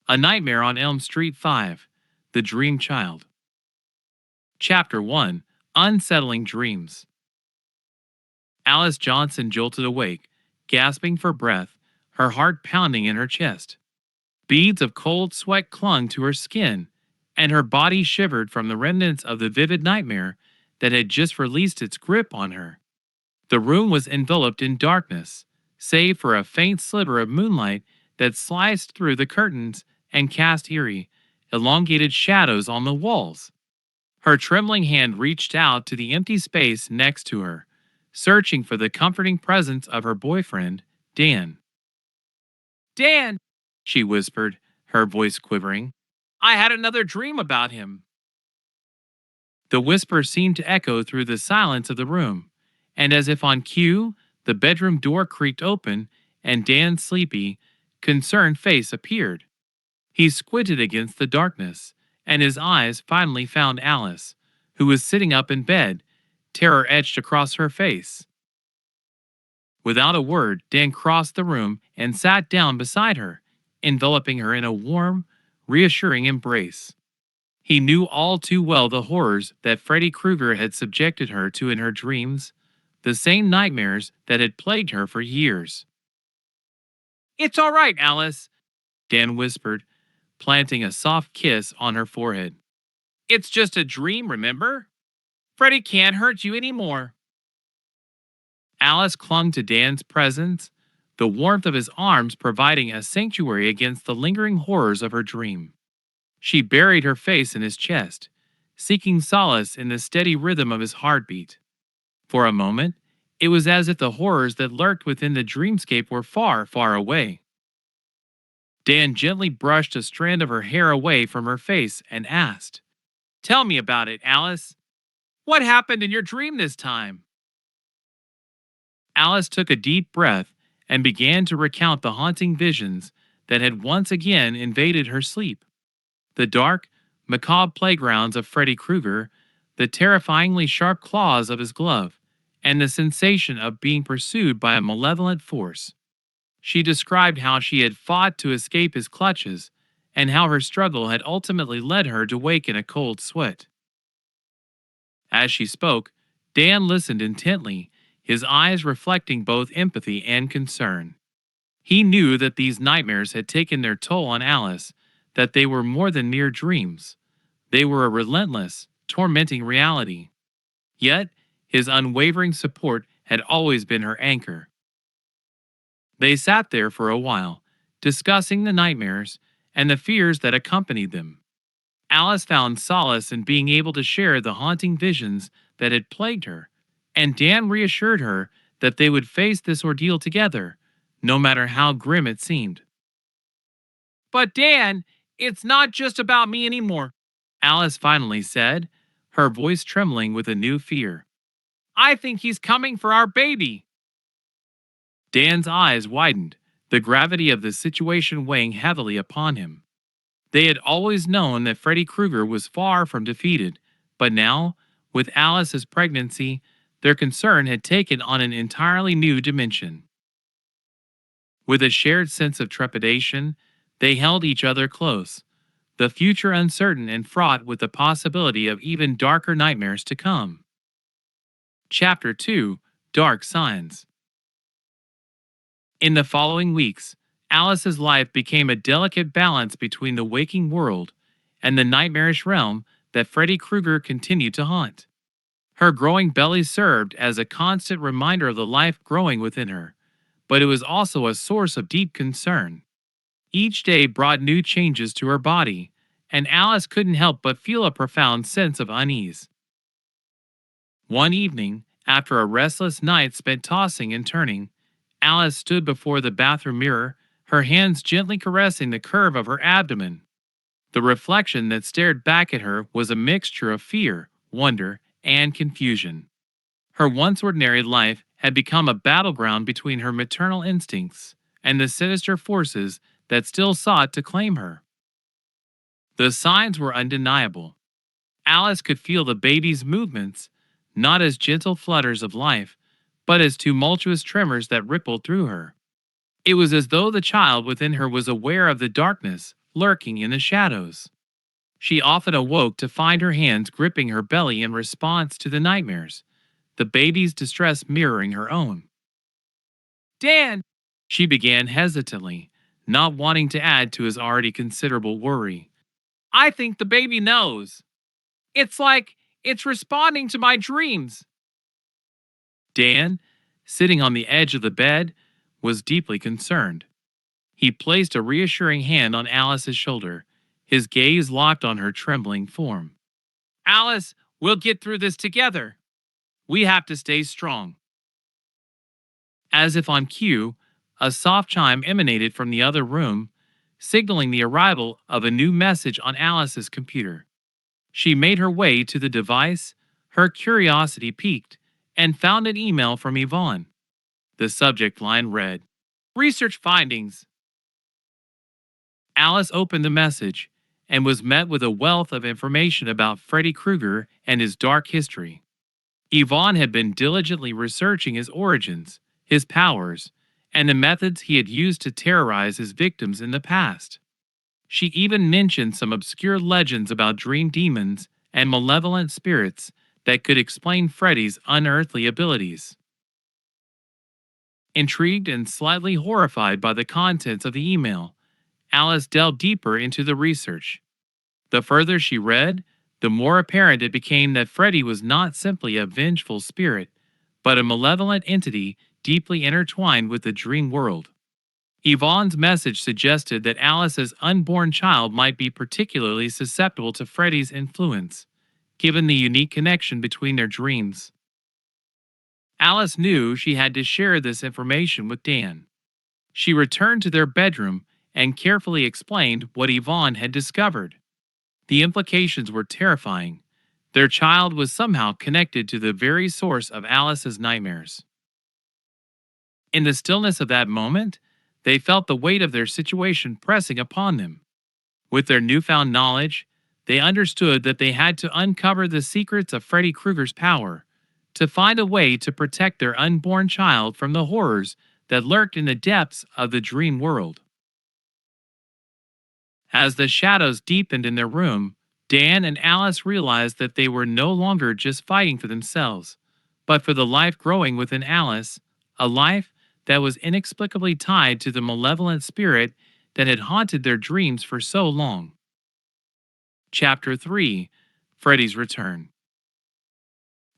A Nightmare on Elm Street 5, The Dream Child. Chapter 1, Unsettling Dreams. Alice Johnson jolted awake, gasping for breath, her heart pounding in her chest. Beads of cold sweat clung to her skin, and her body shivered from the remnants of the vivid nightmare that had just released its grip on her. The room was enveloped in darkness, save for a faint sliver of moonlight that sliced through the curtains and cast eerie, elongated shadows on the walls. Her trembling hand reached out to the empty space next to her, searching for the comforting presence of her boyfriend, Dan. "Dan," she whispered, her voice quivering. "I had another dream about him." The whisper seemed to echo through the silence of the room, and as if on cue, the bedroom door creaked open and Dan's sleepy, concerned face appeared. He squinted against the darkness, and his eyes finally found Alice, who was sitting up in bed, terror etched across her face. Without a word, Dan crossed the room and sat down beside her, enveloping her in a warm, reassuring embrace. He knew all too well the horrors that Freddy Krueger had subjected her to in her dreams, the same nightmares that had plagued her for years. "It's all right, Alice," Dan whispered, planting a soft kiss on her forehead. "It's just a dream, remember? Freddy can't hurt you anymore." Alice clung to Dan's presence, the warmth of his arms providing a sanctuary against the lingering horrors of her dream. She buried her face in his chest, seeking solace in the steady rhythm of his heartbeat. For a moment, it was as if the horrors that lurked within the dreamscape were far, far away. Dan gently brushed a strand of her hair away from her face and asked, "Tell me about it, Alice. What happened in your dream this time?" Alice took a deep breath and began to recount the haunting visions that had once again invaded her sleep. The dark, macabre playgrounds of Freddy Krueger, the terrifyingly sharp claws of his glove, and the sensation of being pursued by a malevolent force. She described how she had fought to escape his clutches and how her struggle had ultimately led her to wake in a cold sweat. As she spoke, Dan listened intently, his eyes reflecting both empathy and concern. He knew that these nightmares had taken their toll on Alice, that they were more than mere dreams. They were a relentless, tormenting reality. Yet, his unwavering support had always been her anchor. They sat there for a while, discussing the nightmares and the fears that accompanied them. Alice found solace in being able to share the haunting visions that had plagued her, and Dan reassured her that they would face this ordeal together, no matter how grim it seemed. "But Dan, it's not just about me anymore," Alice finally said, her voice trembling with a new fear. "I think he's coming for our baby." Dan's eyes widened, the gravity of the situation weighing heavily upon him. They had always known that Freddy Krueger was far from defeated, but now, with Alice's pregnancy, their concern had taken on an entirely new dimension. With a shared sense of trepidation, they held each other close, the future uncertain and fraught with the possibility of even darker nightmares to come. Chapter 2, Dark Signs. In the following weeks, Alice's life became a delicate balance between the waking world and the nightmarish realm that Freddy Krueger continued to haunt. Her growing belly served as a constant reminder of the life growing within her, but it was also a source of deep concern. Each day brought new changes to her body, and Alice couldn't help but feel a profound sense of unease. One evening, after a restless night spent tossing and turning, Alice stood before the bathroom mirror, her hands gently caressing the curve of her abdomen. The reflection that stared back at her was a mixture of fear, wonder, and confusion. Her once ordinary life had become a battleground between her maternal instincts and the sinister forces that still sought to claim her. The signs were undeniable. Alice could feel the baby's movements, not as gentle flutters of life, but as tumultuous tremors that rippled through her. It was as though the child within her was aware of the darkness lurking in the shadows. She often awoke to find her hands gripping her belly in response to the nightmares, the baby's distress mirroring her own. Dan! She began hesitantly, not wanting to add to his already considerable worry. I think the baby knows. It's like it's responding to my dreams. Dan, sitting on the edge of the bed, was deeply concerned. He placed a reassuring hand on Alice's shoulder, his gaze locked on her trembling form. Alice, we'll get through this together. We have to stay strong. As if on cue, a soft chime emanated from the other room, signaling the arrival of a new message on Alice's computer. She made her way to the device, her curiosity piqued, and found an email from Yvonne. The subject line read, Research findings. Alice opened the message and was met with a wealth of information about Freddy Krueger and his dark history. Yvonne had been diligently researching his origins, his powers, and the methods he had used to terrorize his victims in the past. She even mentioned some obscure legends about dream demons and malevolent spirits that could explain Freddy's unearthly abilities. Intrigued and slightly horrified by the contents of the email, Alice delved deeper into the research. The further she read, the more apparent it became that Freddy was not simply a vengeful spirit, but a malevolent entity deeply intertwined with the dream world. Yvonne's message suggested that Alice's unborn child might be particularly susceptible to Freddy's influence, given the unique connection between their dreams. Alice knew she had to share this information with Dan. She returned to their bedroom and carefully explained what Yvonne had discovered. The implications were terrifying. Their child was somehow connected to the very source of Alice's nightmares. In the stillness of that moment, they felt the weight of their situation pressing upon them. With their newfound knowledge, they understood that they had to uncover the secrets of Freddy Krueger's power, to find a way to protect their unborn child from the horrors that lurked in the depths of the dream world. As the shadows deepened in their room, Dan and Alice realized that they were no longer just fighting for themselves, but for the life growing within Alice, a life that was inexplicably tied to the malevolent spirit that had haunted their dreams for so long. Chapter 3: Freddy's Return.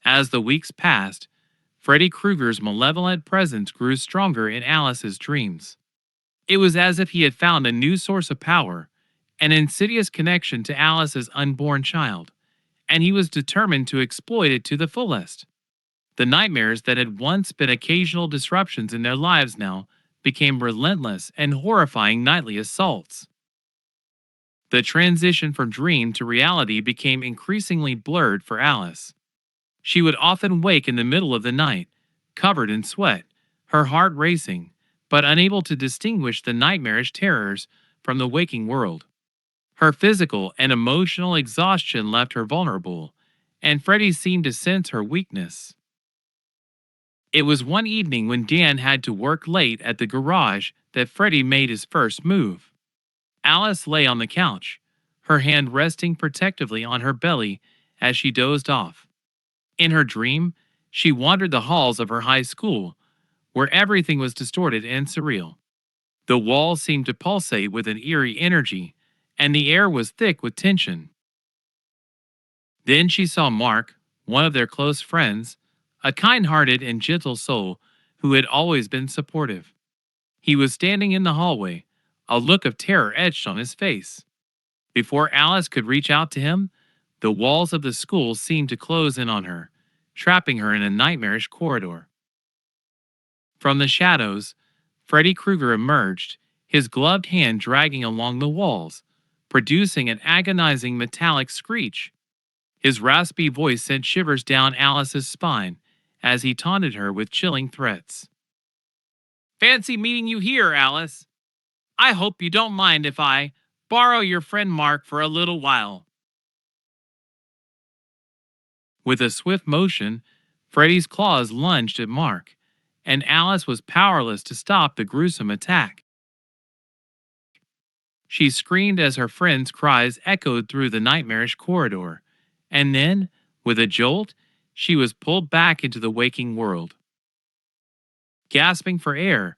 As the weeks passed, Freddy Krueger's malevolent presence grew stronger in Alice's dreams. It was as if he had found a new source of power, an insidious connection to Alice's unborn child, and he was determined to exploit it to the fullest. The nightmares that had once been occasional disruptions in their lives now became relentless and horrifying nightly assaults. The transition from dream to reality became increasingly blurred for Alice. She would often wake in the middle of the night, covered in sweat, her heart racing, but unable to distinguish the nightmarish terrors from the waking world. Her physical and emotional exhaustion left her vulnerable, and Freddy seemed to sense her weakness. It was one evening when Dan had to work late at the garage that Freddy made his first move. Alice lay on the couch, her hand resting protectively on her belly as she dozed off. In her dream, she wandered the halls of her high school, where everything was distorted and surreal. The walls seemed to pulsate with an eerie energy, and the air was thick with tension. Then she saw Mark, one of their close friends, a kind-hearted and gentle soul who had always been supportive. He was standing in the hallway, a look of terror etched on his face. Before Alice could reach out to him, the walls of the school seemed to close in on her, trapping her in a nightmarish corridor. From the shadows, Freddy Krueger emerged, his gloved hand dragging along the walls, producing an agonizing metallic screech. His raspy voice sent shivers down Alice's spine as he taunted her with chilling threats. Fancy meeting you here, Alice. I hope you don't mind if I borrow your friend Mark for a little while. With a swift motion, Freddy's claws lunged at Mark, and Alice was powerless to stop the gruesome attack. She screamed as her friends' cries echoed through the nightmarish corridor, and then, with a jolt, she was pulled back into the waking world. Gasping for air,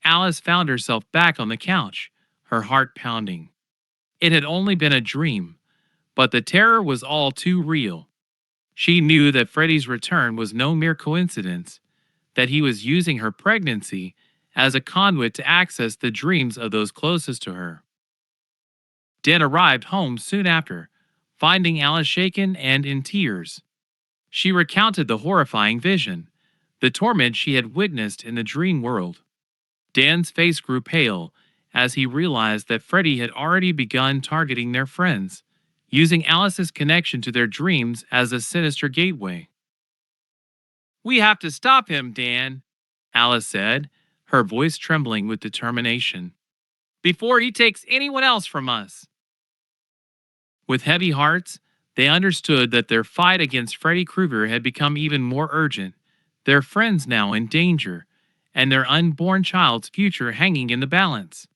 Alice found herself back on the couch, her heart pounding. It had only been a dream, but the terror was all too real. She knew that Freddy's return was no mere coincidence, that he was using her pregnancy as a conduit to access the dreams of those closest to her. Dan arrived home soon after, finding Alice shaken and in tears. She recounted the horrifying vision, the torment she had witnessed in the dream world. Dan's face grew pale as he realized that Freddy had already begun targeting their friends, using Alice's connection to their dreams as a sinister gateway. "We have to stop him, Dan," Alice said, her voice trembling with determination, "before he takes anyone else from us." With heavy hearts, they understood that their fight against Freddy Krueger had become even more urgent, their friends now in danger, and their unborn child's future hanging in the balance.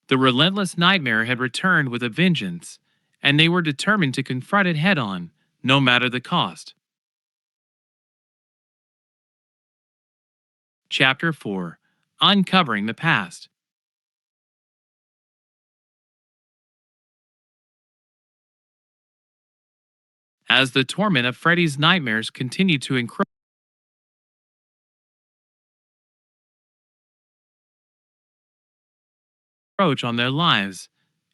The relentless nightmare had returned with a vengeance, and they were determined to confront it head on, no matter the cost. Chapter 4: Uncovering the Past. As the torment of Freddy's nightmares continued to encroach on their lives,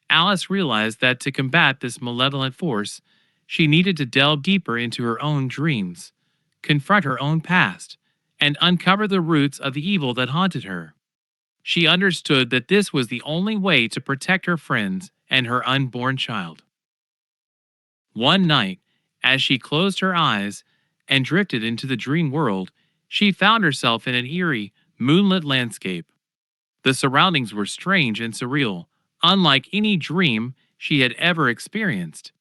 Alice realized that to combat this malevolent force, she needed to delve deeper into her own dreams, confront her own past, and uncover the roots of the evil that haunted her. She understood that this was the only way to protect her friends and her unborn child. One night, as she closed her eyes and drifted into the dream world, she found herself in an eerie, moonlit landscape. The surroundings were strange and surreal, unlike any dream she had ever experienced.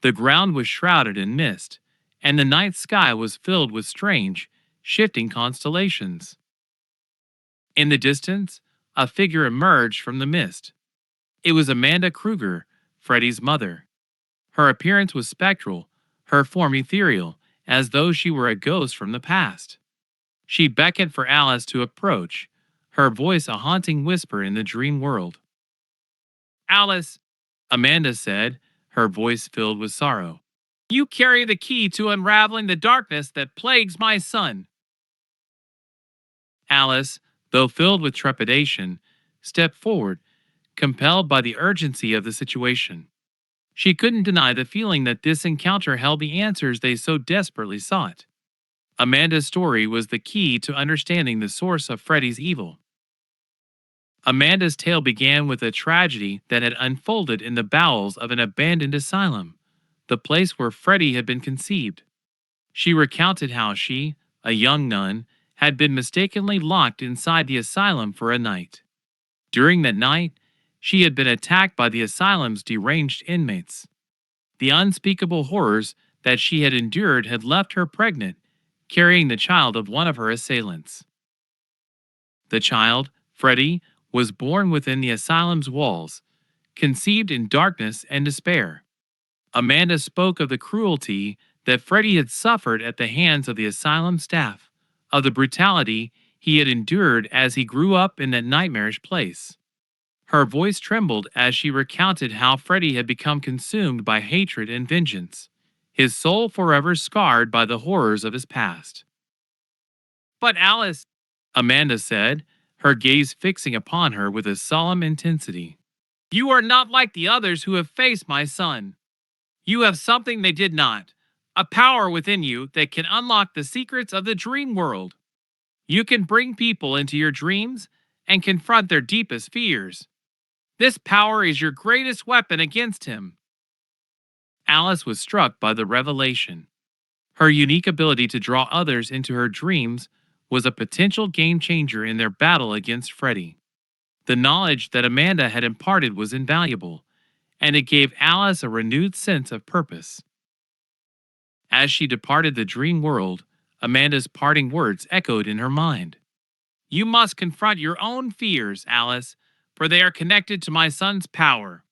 The ground was shrouded in mist, and the night sky was filled with strange, shifting constellations. In the distance, a figure emerged from the mist. It was Amanda Krueger, Freddy's mother. Her appearance was spectral, her form ethereal, as though she were a ghost from the past. She beckoned for Alice to approach, her voice a haunting whisper in the dream world. "Alice," Amanda said, her voice filled with sorrow, "you carry the key to unraveling the darkness that plagues my son." Alice, though filled with trepidation, stepped forward, compelled by the urgency of the situation. She couldn't deny the feeling that this encounter held the answers they so desperately sought. Amanda's story was the key to understanding the source of Freddy's evil. Amanda's tale began with a tragedy that had unfolded in the bowels of an abandoned asylum, the place where Freddy had been conceived. She recounted how she, a young nun, had been mistakenly locked inside the asylum for a night. During that night, she had been attacked by the asylum's deranged inmates. The unspeakable horrors that she had endured had left her pregnant, carrying the child of one of her assailants. The child, Freddy, was born within the asylum's walls, conceived in darkness and despair. Amanda spoke of the cruelty that Freddy had suffered at the hands of the asylum staff, of the brutality he had endured as he grew up in that nightmarish place. Her voice trembled as she recounted how Freddy had become consumed by hatred and vengeance, his soul forever scarred by the horrors of his past. "But Alice," Amanda said, her gaze fixing upon her with a solemn intensity, "you are not like the others who have faced my son. You have something they did not, a power within you that can unlock the secrets of the dream world. You can bring people into your dreams and confront their deepest fears. This power is your greatest weapon against him." Alice was struck by the revelation. Her unique ability to draw others into her dreams was a potential game changer in their battle against Freddy. The knowledge that Amanda had imparted was invaluable, and it gave Alice a renewed sense of purpose. As she departed the dream world, Amanda's parting words echoed in her mind. "You must confront your own fears, Alice. for they are connected to my son's power.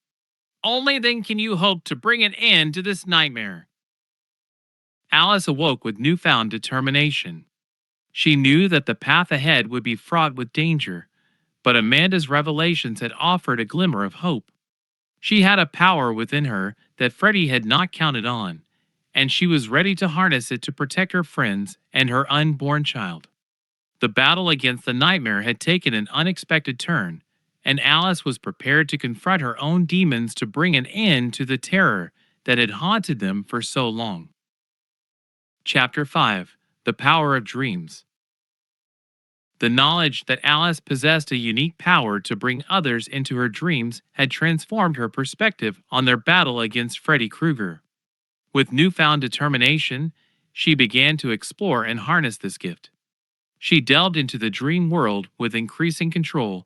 Only then can you hope to bring an end to this nightmare. Alice awoke with newfound determination. She knew that the path ahead would be fraught with danger, but Amanda's revelations had offered a glimmer of hope. She had a power within her that Freddie had not counted on, and she was ready to harness it to protect her friends and her unborn child. The battle against the nightmare had taken an unexpected turn, and Alice was prepared to confront her own demons to bring an end to the terror that had haunted them for so long. Chapter 5: The Power of Dreams. The knowledge that Alice possessed a unique power to bring others into her dreams had transformed her perspective on their battle against Freddy Krueger. With newfound determination, she began to explore and harness this gift. She delved into the dream world with increasing control,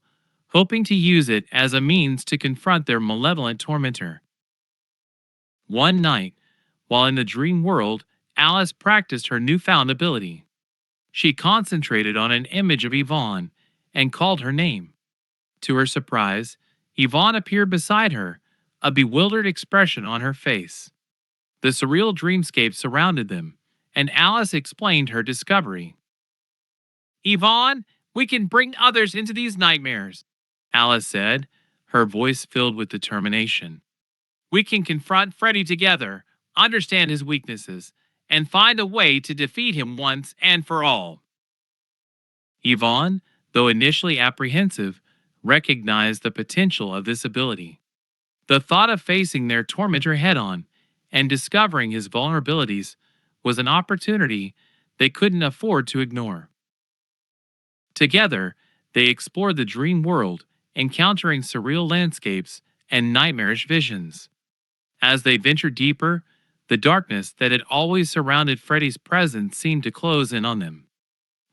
hoping to use it as a means to confront their malevolent tormentor. One night, while in the dream world, Alice practiced her newfound ability. She concentrated on an image of Yvonne and called her name. To her surprise, Yvonne appeared beside her, a bewildered expression on her face. The surreal dreamscape surrounded them, and Alice explained her discovery. Yvonne, we can bring others into these nightmares, Alice said, her voice filled with determination. We can confront Freddy together, understand his weaknesses, and find a way to defeat him once and for all. Yvonne, though initially apprehensive, recognized the potential of this ability. The thought of facing their tormentor head-on and discovering his vulnerabilities was an opportunity they couldn't afford to ignore. Together, they explored the dream world, encountering surreal landscapes and nightmarish visions. As they ventured deeper, the darkness that had always surrounded Freddy's presence seemed to close in on them.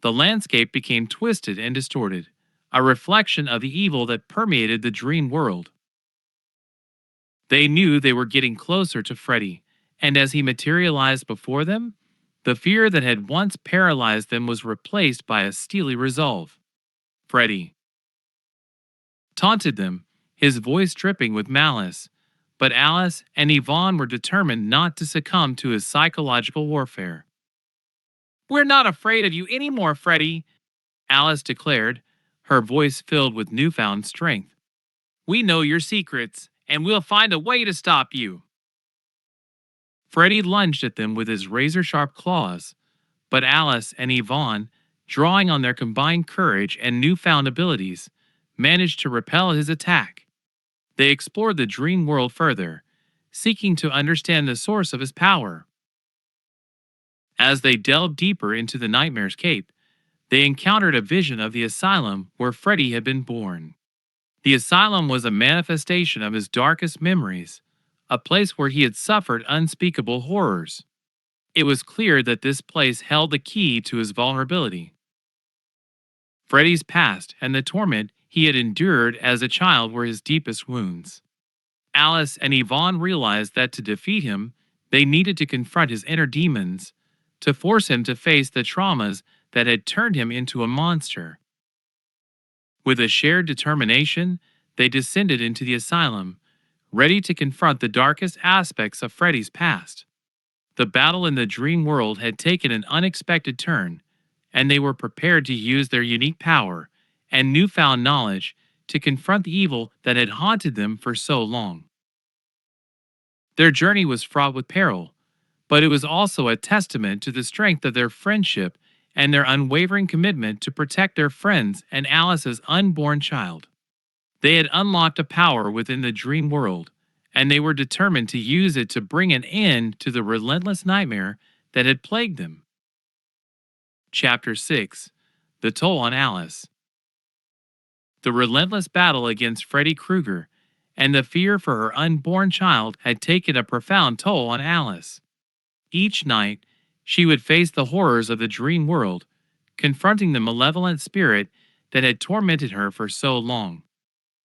The landscape became twisted and distorted, a reflection of the evil that permeated the dream world. They knew they were getting closer to Freddy, and as he materialized before them, the fear that had once paralyzed them was replaced by a steely resolve. Freddy taunted them, his voice dripping with malice, but Alice and Yvonne were determined not to succumb to his psychological warfare. We're not afraid of you anymore, Freddy, Alice declared, her voice filled with newfound strength. We know your secrets, and we'll find a way to stop you. Freddy lunged at them with his razor-sharp claws, but Alice and Yvonne, drawing on their combined courage and newfound abilities, managed to repel his attack. They explored the dream world further, seeking to understand the source of his power. As they delved deeper into the nightmare's cape, they encountered a vision of the asylum where Freddy had been born. The asylum was a manifestation of his darkest memories, a place where he had suffered unspeakable horrors. It was clear that this place held the key to his vulnerability. Freddy's past and the torment he had endured as a child were his deepest wounds. Alice and Yvonne realized that to defeat him, they needed to confront his inner demons, to force him to face the traumas that had turned him into a monster. With a shared determination, they descended into the asylum, ready to confront the darkest aspects of Freddy's past. The battle in the dream world had taken an unexpected turn, and they were prepared to use their unique power and newfound knowledge to confront the evil that had haunted them for so long. Their journey was fraught with peril, but it was also a testament to the strength of their friendship and their unwavering commitment to protect their friends and Alice's unborn child. They had unlocked a power within the dream world, and they were determined to use it to bring an end to the relentless nightmare that had plagued them. Chapter 6: The Toll on Alice. The relentless battle against Freddy Krueger and the fear for her unborn child had taken a profound toll on Alice. Each night, she would face the horrors of the dream world, confronting the malevolent spirit that had tormented her for so long.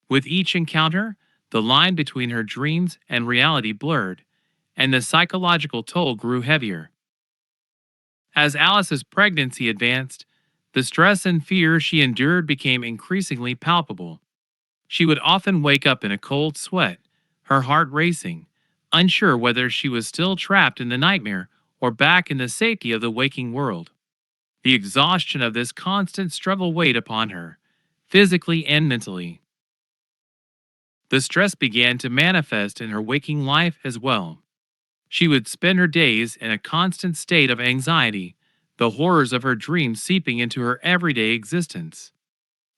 With each encounter, the line between her dreams and reality blurred, and the psychological toll grew heavier. As Alice's pregnancy advanced, the stress and fear she endured became increasingly palpable. She would often wake up in a cold sweat, her heart racing, unsure whether she was still trapped in the nightmare or back in the safety of the waking world. The exhaustion of this constant struggle weighed upon her, physically and mentally. The stress began to manifest in her waking life as well. She would spend her days in a constant state of anxiety, the horrors of her dreams seeping into her everyday existence.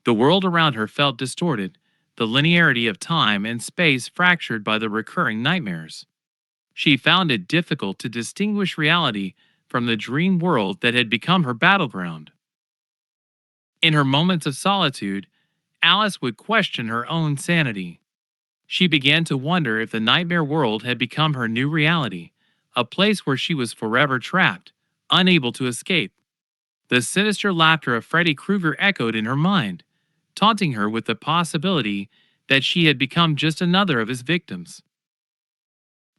The world around her felt distorted, the linearity of time and space fractured by the recurring nightmares. She found it difficult to distinguish reality from the dream world that had become her battleground. In her moments of solitude, Alice would question her own sanity. She began to wonder if the nightmare world had become her new reality, a place where she was forever trapped, unable to escape. The sinister laughter of Freddy Krueger echoed in her mind, taunting her with the possibility that she had become just another of his victims.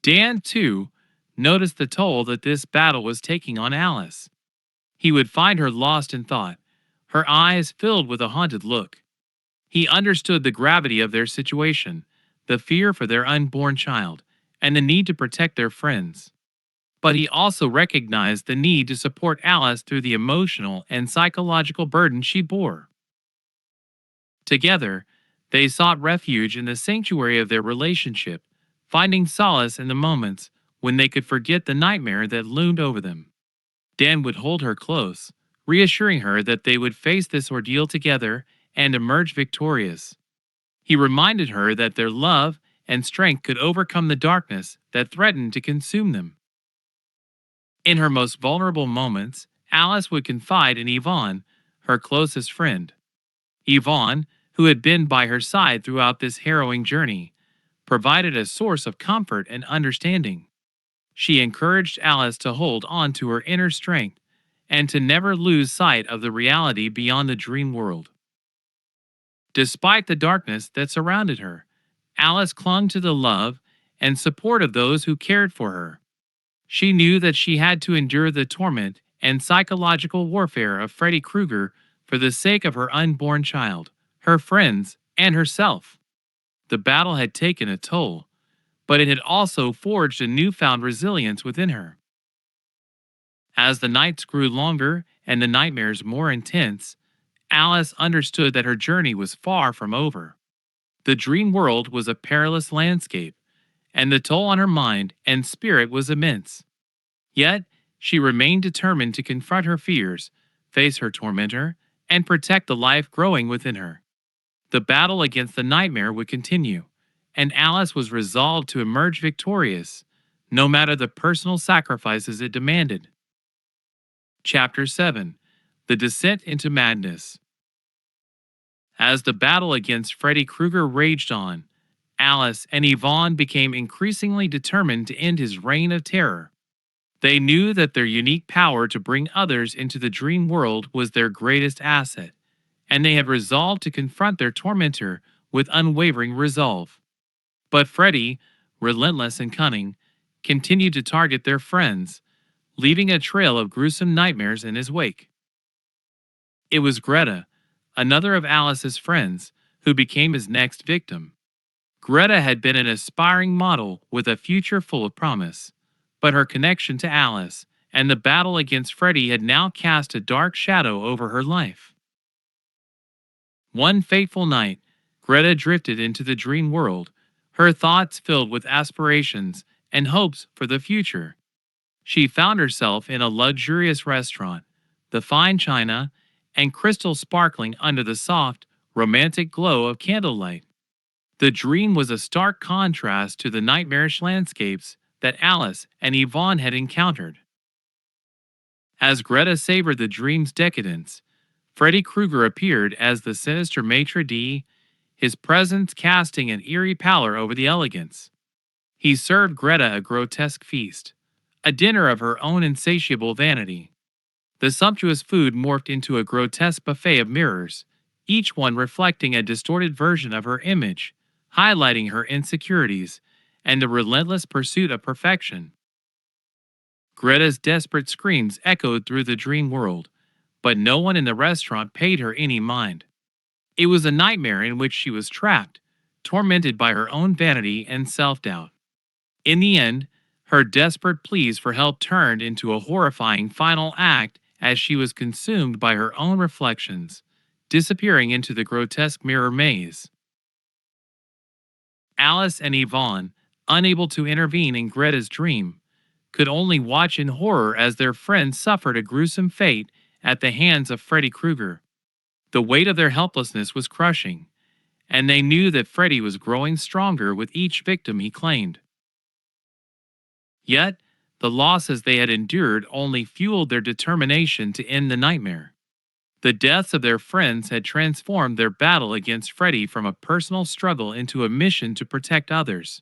Dan, too, noticed the toll that this battle was taking on Alice. He would find her lost in thought, her eyes filled with a haunted look. He understood the gravity of their situation, the fear for their unborn child, and the need to protect their friends. But he also recognized the need to support Alice through the emotional and psychological burden she bore. Together, they sought refuge in the sanctuary of their relationship, finding solace in the moments when they could forget the nightmare that loomed over them. Dan would hold her close, reassuring her that they would face this ordeal together and emerge victorious. He reminded her that their love and strength could overcome the darkness that threatened to consume them. In her most vulnerable moments, Alice would confide in Yvonne, her closest friend. Yvonne, who had been by her side throughout this harrowing journey, provided a source of comfort and understanding. She encouraged Alice to hold on to her inner strength and to never lose sight of the reality beyond the dream world. Despite the darkness that surrounded her, Alice clung to the love and support of those who cared for her. She knew that she had to endure the torment and psychological warfare of Freddy Krueger for the sake of her unborn child, her friends, and herself. The battle had taken a toll, but it had also forged a newfound resilience within her. As the nights grew longer and the nightmares more intense, Alice understood that her journey was far from over. The dream world was a perilous landscape, and the toll on her mind and spirit was immense. Yet, she remained determined to confront her fears, face her tormentor, and protect the life growing within her. The battle against the nightmare would continue, and Alice was resolved to emerge victorious, no matter the personal sacrifices it demanded. Chapter 7: The Descent into Madness. As the battle against Freddy Krueger raged on, Alice and Yvonne became increasingly determined to end his reign of terror. They knew that their unique power to bring others into the dream world was their greatest asset, and they had resolved to confront their tormentor with unwavering resolve. But Freddy, relentless and cunning, continued to target their friends, leaving a trail of gruesome nightmares in his wake. It was Greta, another of Alice's friends, who became his next victim. Greta had been an aspiring model with a future full of promise, but her connection to Alice and the battle against Freddy had now cast a dark shadow over her life. One fateful night, Greta drifted into the dream world, her thoughts filled with aspirations and hopes for the future. She found herself in a luxurious restaurant, the fine china and crystal sparkling under the soft, romantic glow of candlelight. The dream was a stark contrast to the nightmarish landscapes that Alice and Yvonne had encountered. As Greta savored the dream's decadence, Freddy Krueger appeared as the sinister maitre d', his presence casting an eerie pallor over the elegance. He served Greta a grotesque feast, a dinner of her own insatiable vanity. The sumptuous food morphed into a grotesque buffet of mirrors, each one reflecting a distorted version of her image, highlighting her insecurities and the relentless pursuit of perfection. Greta's desperate screams echoed through the dream world, but no one in the restaurant paid her any mind. It was a nightmare in which she was trapped, tormented by her own vanity and self-doubt. In the end, her desperate pleas for help turned into a horrifying final act as she was consumed by her own reflections, disappearing into the grotesque mirror maze. Alice and Yvonne, unable to intervene in Greta's dream, could only watch in horror as their friend suffered a gruesome fate at the hands of Freddy Krueger. The weight of their helplessness was crushing, and they knew that Freddy was growing stronger with each victim he claimed. Yet, the losses they had endured only fueled their determination to end the nightmare. The deaths of their friends had transformed their battle against Freddy from a personal struggle into a mission to protect others.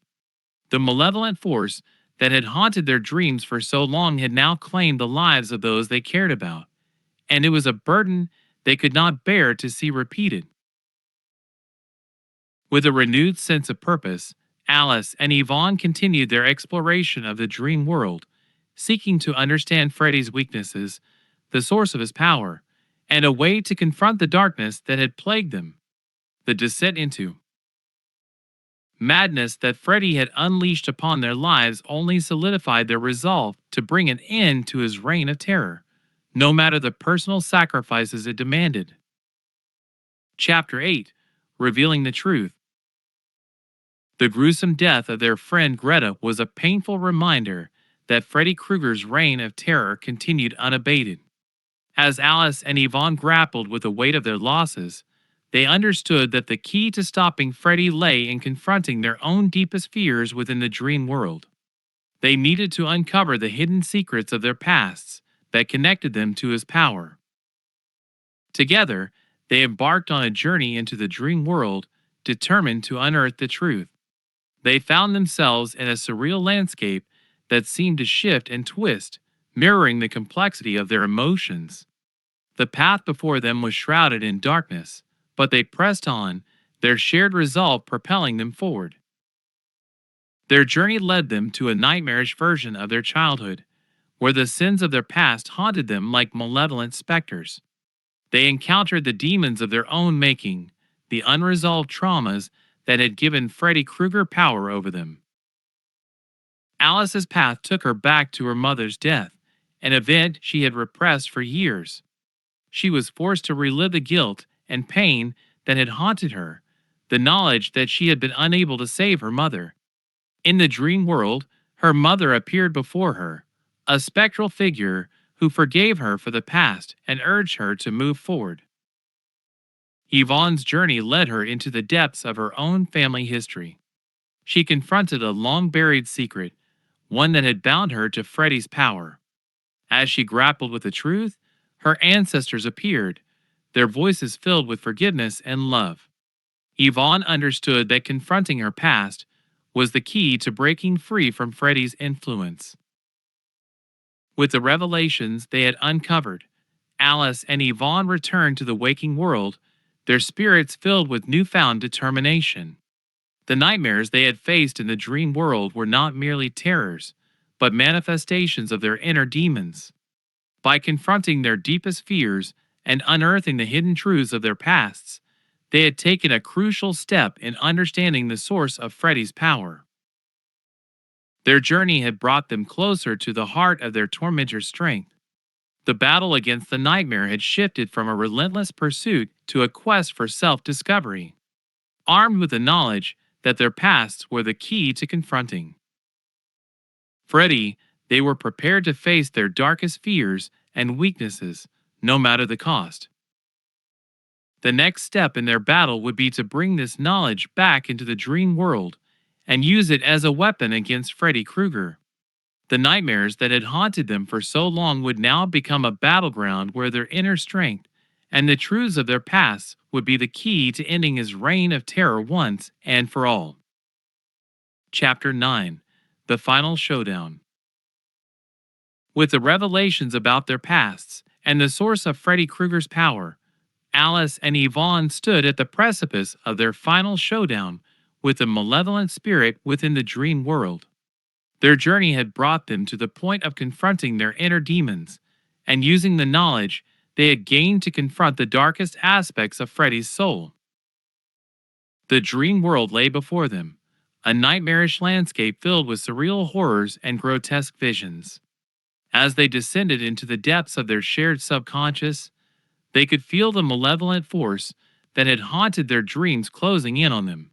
The malevolent force that had haunted their dreams for so long had now claimed the lives of those they cared about, and it was a burden they could not bear to see repeated. With a renewed sense of purpose, Alice and Yvonne continued their exploration of the dream world, seeking to understand Freddy's weaknesses, the source of his power, and a way to confront the darkness that had plagued them. The descent into madness that Freddy had unleashed upon their lives only solidified their resolve to bring an end to his reign of terror, no matter the personal sacrifices it demanded. Chapter 8: Revealing the Truth. The gruesome death of their friend Greta was a painful reminder that Freddy Krueger's reign of terror continued unabated. As Alice and Yvonne grappled with the weight of their losses, they understood that the key to stopping Freddy lay in confronting their own deepest fears within the dream world. They needed to uncover the hidden secrets of their pasts that connected them to his power. Together, they embarked on a journey into the dream world, determined to unearth the truth. They found themselves in a surreal landscape that seemed to shift and twist, mirroring the complexity of their emotions. The path before them was shrouded in darkness, but they pressed on, their shared resolve propelling them forward. Their journey led them to a nightmarish version of their childhood, where the sins of their past haunted them like malevolent specters. They encountered the demons of their own making, the unresolved traumas that had given Freddy Krueger power over them. Alice's path took her back to her mother's death, an event she had repressed for years. She was forced to relive the guilt and pain that had haunted her, the knowledge that she had been unable to save her mother. In the dream world, her mother appeared before her, a spectral figure who forgave her for the past and urged her to move forward. Yvonne's journey led her into the depths of her own family history. She confronted a long-buried secret, one that had bound her to Freddy's power. As she grappled with the truth, her ancestors appeared, their voices filled with forgiveness and love. Yvonne understood that confronting her past was the key to breaking free from Freddy's influence. With the revelations they had uncovered, Alice and Yvonne returned to the waking world, their spirits filled with newfound determination. The nightmares they had faced in the dream world were not merely terrors, but manifestations of their inner demons. By confronting their deepest fears and unearthing the hidden truths of their pasts, they had taken a crucial step in understanding the source of Freddy's power. Their journey had brought them closer to the heart of their tormentor's strength. The battle against the nightmare had shifted from a relentless pursuit to a quest for self-discovery. Armed with the knowledge that their pasts were the key to confronting Freddy, they were prepared to face their darkest fears and weaknesses, no matter the cost. The next step in their battle would be to bring this knowledge back into the dream world and use it as a weapon against Freddy Krueger. The nightmares that had haunted them for so long would now become a battleground where their inner strength and the truths of their past would be the key to ending his reign of terror once and for all. Chapter 9: The Final Showdown. With the revelations about their pasts and the source of Freddy Krueger's power, Alice and Yvonne stood at the precipice of their final showdown with the malevolent spirit within the dream world. Their journey had brought them to the point of confronting their inner demons and using the knowledge they had gained to confront the darkest aspects of Freddy's soul. The dream world lay before them, a nightmarish landscape filled with surreal horrors and grotesque visions. As they descended into the depths of their shared subconscious, they could feel the malevolent force that had haunted their dreams closing in on them.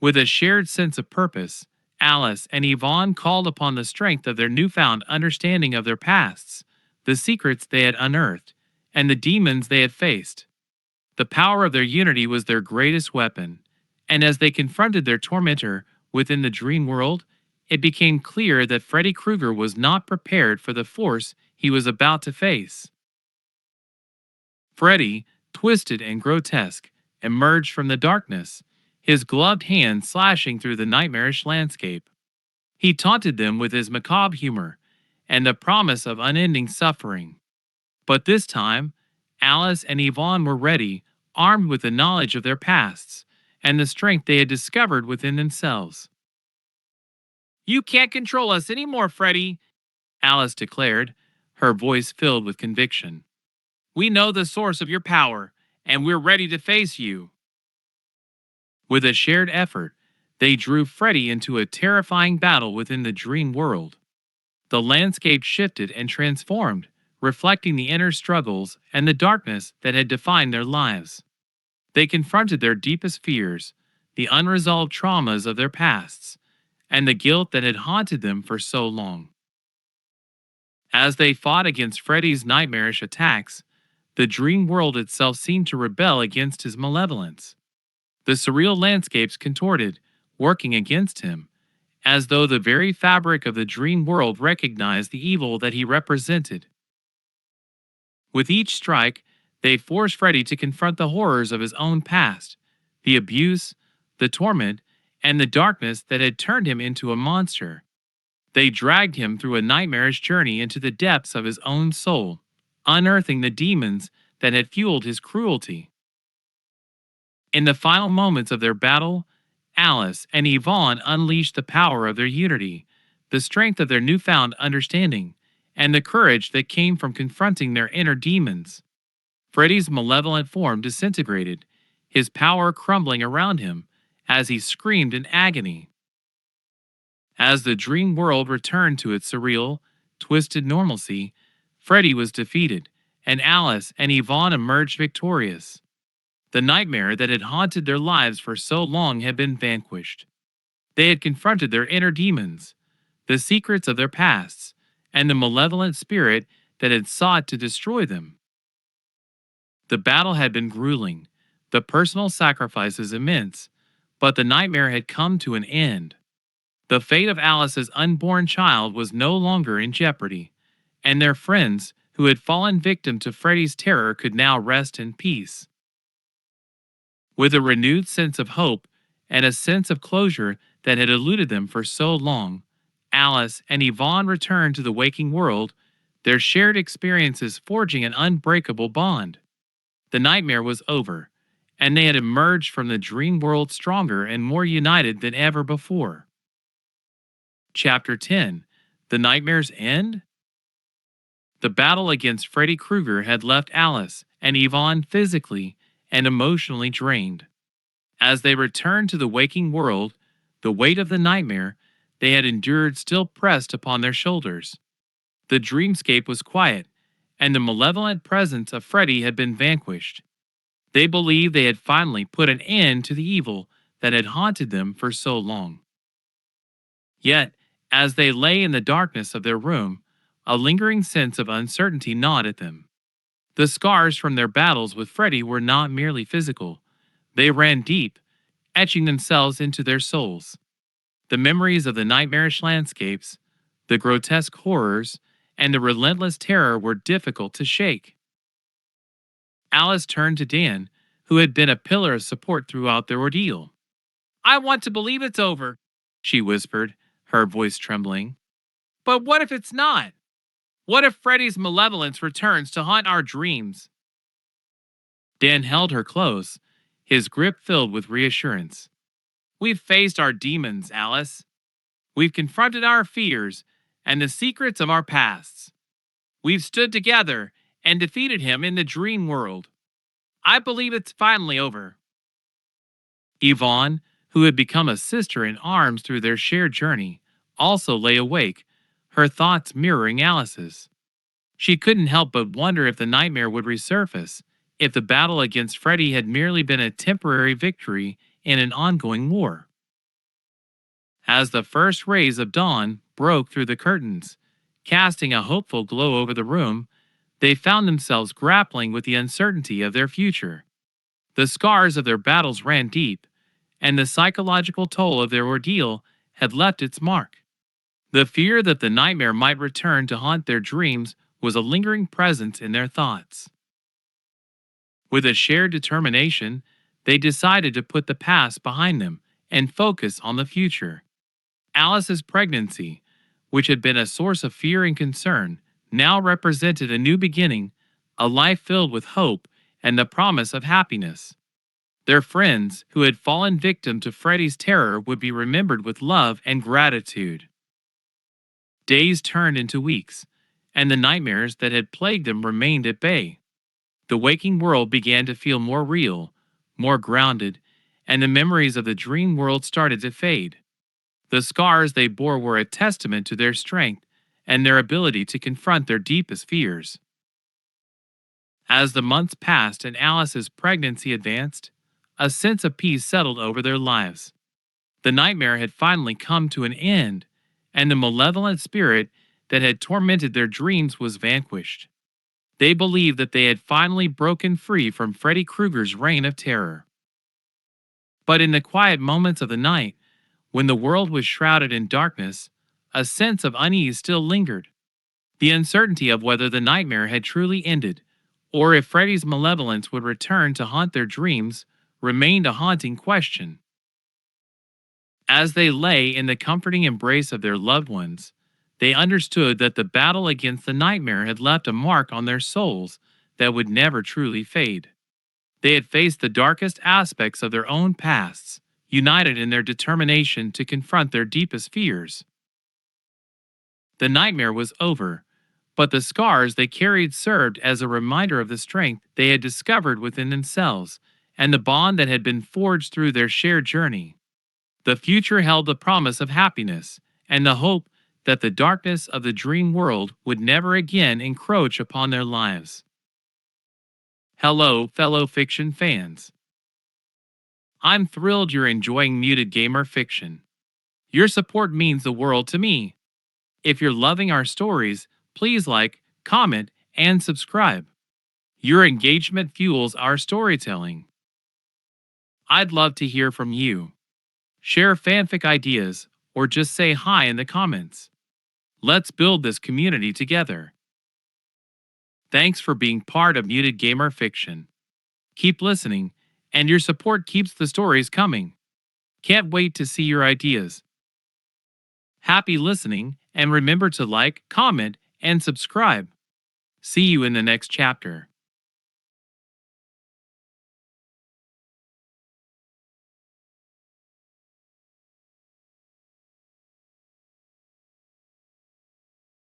With a shared sense of purpose, Alice and Yvonne called upon the strength of their newfound understanding of their pasts, the secrets they had unearthed, and the demons they had faced. The power of their unity was their greatest weapon, and as they confronted their tormentor within the dream world, it became clear that Freddy Krueger was not prepared for the force he was about to face. Freddy, twisted and grotesque, emerged from the darkness, his gloved hand slashing through the nightmarish landscape. He taunted them with his macabre humor and the promise of unending suffering. But this time, Alice and Yvonne were ready, armed with the knowledge of their pasts and the strength they had discovered within themselves. "You can't control us anymore, Freddy," Alice declared, her voice filled with conviction. "We know the source of your power, and we're ready to face you." With a shared effort, they drew Freddy into a terrifying battle within the dream world. The landscape shifted and transformed, reflecting the inner struggles and the darkness that had defined their lives. They confronted their deepest fears, the unresolved traumas of their pasts, and the guilt that had haunted them for so long. As they fought against Freddy's nightmarish attacks, the dream world itself seemed to rebel against his malevolence. The surreal landscapes contorted, working against him, as though the very fabric of the dream world recognized the evil that he represented. With each strike, they forced Freddy to confront the horrors of his own past, the abuse, the torment, and the darkness that had turned him into a monster. They dragged him through a nightmarish journey into the depths of his own soul, unearthing the demons that had fueled his cruelty. In the final moments of their battle, Alice and Yvonne unleashed the power of their unity, the strength of their newfound understanding, and the courage that came from confronting their inner demons. Freddy's malevolent form disintegrated, his power crumbling around him as he screamed in agony. As the dream world returned to its surreal, twisted normalcy, Freddy was defeated, and Alice and Yvonne emerged victorious. The nightmare that had haunted their lives for so long had been vanquished. They had confronted their inner demons, the secrets of their pasts, and the malevolent spirit that had sought to destroy them. The battle had been grueling, the personal sacrifices immense, but the nightmare had come to an end. The fate of Alice's unborn child was no longer in jeopardy, and their friends who had fallen victim to Freddy's terror could now rest in peace. With a renewed sense of hope and a sense of closure that had eluded them for so long, Alice and Yvonne returned to the waking world, their shared experiences forging an unbreakable bond. The nightmare was over, and they had emerged from the dream world stronger and more united than ever before. Chapter 10: The Nightmare's End? The battle against Freddy Krueger had left Alice and Yvonne physically and emotionally drained. As they returned to the waking world, the weight of the nightmare they had endured still pressed upon their shoulders. The dreamscape was quiet, and the malevolent presence of Freddy had been vanquished. They believed they had finally put an end to the evil that had haunted them for so long. Yet, as they lay in the darkness of their room, a lingering sense of uncertainty gnawed at them. The scars from their battles with Freddy were not merely physical. They ran deep, etching themselves into their souls. The memories of the nightmarish landscapes, the grotesque horrors, and the relentless terror were difficult to shake. Alice turned to Dan, who had been a pillar of support throughout their ordeal. "I want to believe it's over," she whispered, her voice trembling. "But what if it's not? What if Freddy's malevolence returns to haunt our dreams?" Dan held her close, his grip filled with reassurance. "We've faced our demons, Alice. We've confronted our fears and the secrets of our pasts. We've stood together and defeated him in the dream world. I believe it's finally over. Yvonne, who had become a sister in arms through their shared journey, also lay awake, her thoughts mirroring Alice's. She couldn't help but wonder if the nightmare would resurface, if the battle against Freddy had merely been a temporary victory in an ongoing war. As the first rays of dawn broke through the curtains, casting a hopeful glow over the room, they found themselves grappling with the uncertainty of their future. The scars of their battles ran deep, and the psychological toll of their ordeal had left its mark. The fear that the nightmare might return to haunt their dreams was a lingering presence in their thoughts. With a shared determination, they decided to put the past behind them and focus on the future. Alice's pregnancy, which had been a source of fear and concern, now represented a new beginning, a life filled with hope and the promise of happiness. Their friends, who had fallen victim to Freddy's terror, would be remembered with love and gratitude. Days turned into weeks, and the nightmares that had plagued them remained at bay. The waking world began to feel more real, more grounded, and the memories of the dream world started to fade. The scars they bore were a testament to their strength and their ability to confront their deepest fears. As the months passed and Alice's pregnancy advanced, a sense of peace settled over their lives. The nightmare had finally come to an end, and the malevolent spirit that had tormented their dreams was vanquished. They believed that they had finally broken free from Freddy Krueger's reign of terror. But in the quiet moments of the night, when the world was shrouded in darkness, a sense of unease still lingered. The uncertainty of whether the nightmare had truly ended, or if Freddy's malevolence would return to haunt their dreams, remained a haunting question. As they lay in the comforting embrace of their loved ones, they understood that the battle against the nightmare had left a mark on their souls that would never truly fade. They had faced the darkest aspects of their own pasts, united in their determination to confront their deepest fears. The nightmare was over, but the scars they carried served as a reminder of the strength they had discovered within themselves and the bond that had been forged through their shared journey. The future held the promise of happiness and the hope that the darkness of the dream world would never again encroach upon their lives. Hello, fellow fiction fans. I'm thrilled you're enjoying Muted Gamer Fiction. Your support means the world to me. If you're loving our stories, please like, comment, and subscribe. Your engagement fuels our storytelling. I'd love to hear from you. Share fanfic ideas, or just say hi in the comments. Let's build this community together. Thanks for being part of Muted Gamer Fiction. Keep listening, and your support keeps the stories coming. Can't wait to see your ideas. Happy listening, and remember to like, comment, and subscribe. See you in the next chapter.